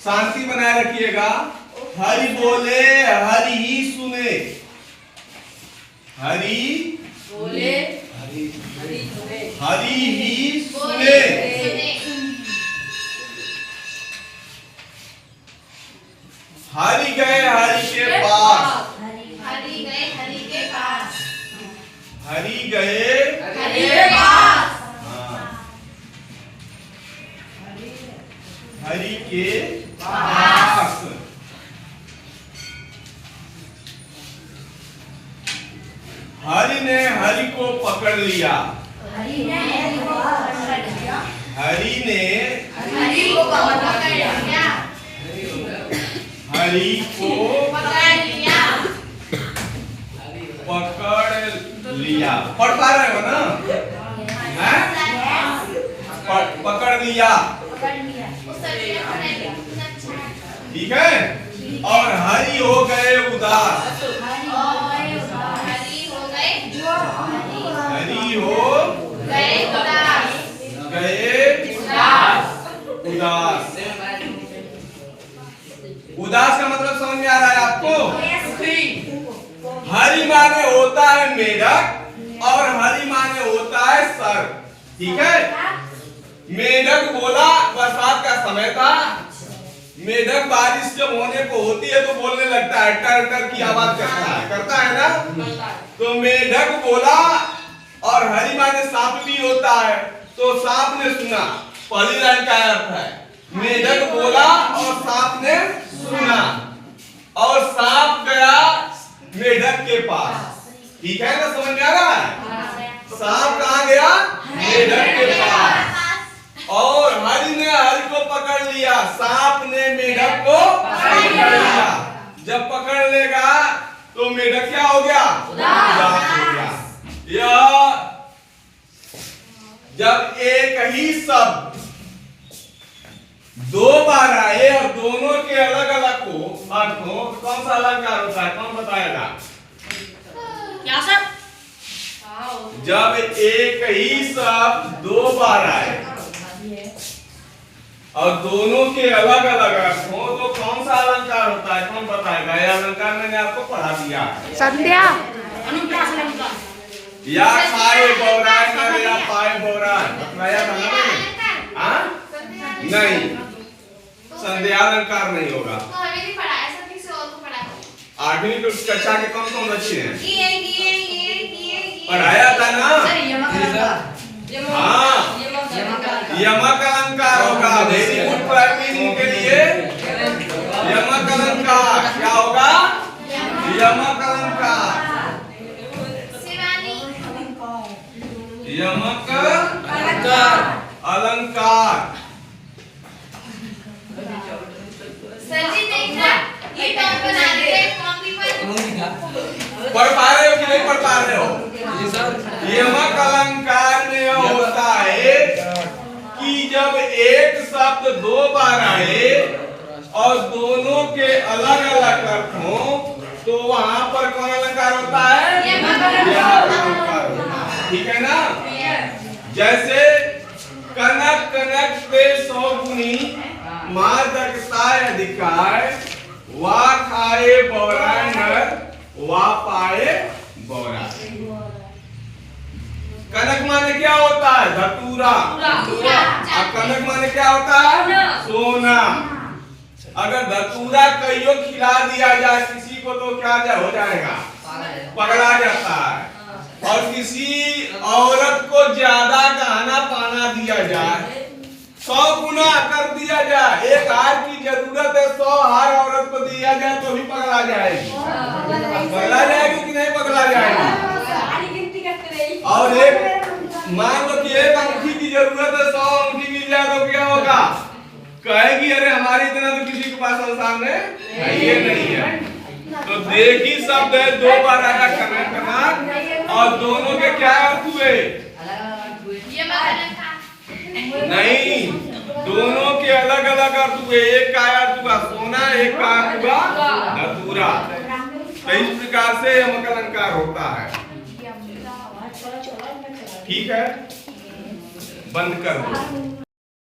शांति बनाए रखिएगा। हरि बोले हरि ही सुने, हरि बोले हरि ही सुने। हरि गए हरि के पास, हरि गए हरि के पास, हरि गए हरि के पास, हरि के पास। हरि ने हरि को पकड़ लिया, हरि ने हरि को पकड़ लिया, हरि ने हरि को पकड़ लिया, हरि को पकड़ लिया, पकड़ लिया। पढ़ पा रहे हो ना? हैं? पकड़ लिया, ठीक है। और हरि हो गए उदास, हरि हो गए उदास, उदास। उदास का मतलब समझ में आ रहा है आपको? हरि माने होता है मेढक और हरि माने होता है सर, ठीक है। मेढक बोला, बरसात का समय था, मेढक बारिश जब होने को होती है तो बोलने लगता है, टर टर की आवाज करता है ना। तो मेढक बोला और हरि माने सांप भी होता है, तो सांप ने सुना। पहली लाइन का अर्थ है मेढक बोला और सांप ने सुना, और सांप गया मेढक के पास, ठीक है ना? समझ में आ रहा है? सांप कहाँ गया? मेढक के पास। और हरि ने हरि को पकड़ लिया, सांप ने मेढक को पकड़ लिया। जब पकड़ लेगा तो मेढक क्या हो गया? उदास हो गया। यह जब एक ही शब्द दो बार आए और दोनों के अलग अलग हो अर्थ हो, कौन सा अलंकार होता है? कौन बताएगा? क्या सर? जब एक ही शब्द दो बार आए और दोनों के अलग अलग अर्थ हो तो कौन सा अलंकार होता है? कौन बताएगा? यह अलंकार मैंने आपको पढ़ा दिया है। संध्या या खाए बौराए न या पाए बौराए, बताया था ना मैंने? हाँ? नहीं, संध्या अलंकार नहीं होगा। तो हमें भी पढ़ाया सब, किसी और को पढ़ाया। 8वीं कक्षा के कौन बच्चे हैं? ये पढ़ाया था ना? हाँ, यमक अलंकार होगा। वेरी गुड प्रैक्टिस के लिए यमक अलंकार क्या होगा? यमक अलंकार, यमक अलंकार। सर जी देखना, ये टॉप बना रहे हैं कॉपी पर। पढ़ पा रहे हो कि नहीं पढ़ पा रहे हो? यमक अलंकार में यह होता है कि जब एक शब्द दो बार आए और दोनों के अलग अलग अर्थ हो तो वहां पर कौन अलंकार होता है? यमक अलंकार होता है, ठीक है ना? जैसे कनक कनक पे 100 गुनी, मादकताय अधिकार, वा खाए बौराए नर, वा पाए बौराए। कनक माने क्या होता है? धतूरा। और कनक माने क्या होता है? सोना। अगर धतूरा कईयों खिला दिया जाए किसी को तो क्या हो जाएगा? पकड़ा जाता है। और किसी औरत को ज्यादा गहना पाना दिया जाए, 100 गुना कर दिया जाए, एक हार की जरूरत है 100 हार औरत को दिया जाए तो भी पकड़ा जाएगी। पकड़ा जाएगी कि नहीं पकड़ा जाएगी? और एक मान लो कि एक अंगूठी की जरूरत है, 100 अंगूठी मिल जाए तो क्या होगा? कहेगी अरे हमारी इतना तो किसी के पास संसार में है ये नहीं है। तो देखी शब्द है दो बार आया कनक और दोनों के क्या अर्थ हुए? नहीं, दोनों के अलग अलग अर्थ हुए। एक का अर्थ हुआ सोना, एक का अर्थ हुआ धतूरा। तो इस प्रकार से यमक अलंकार होता है, ठीक है? बंद कर दो।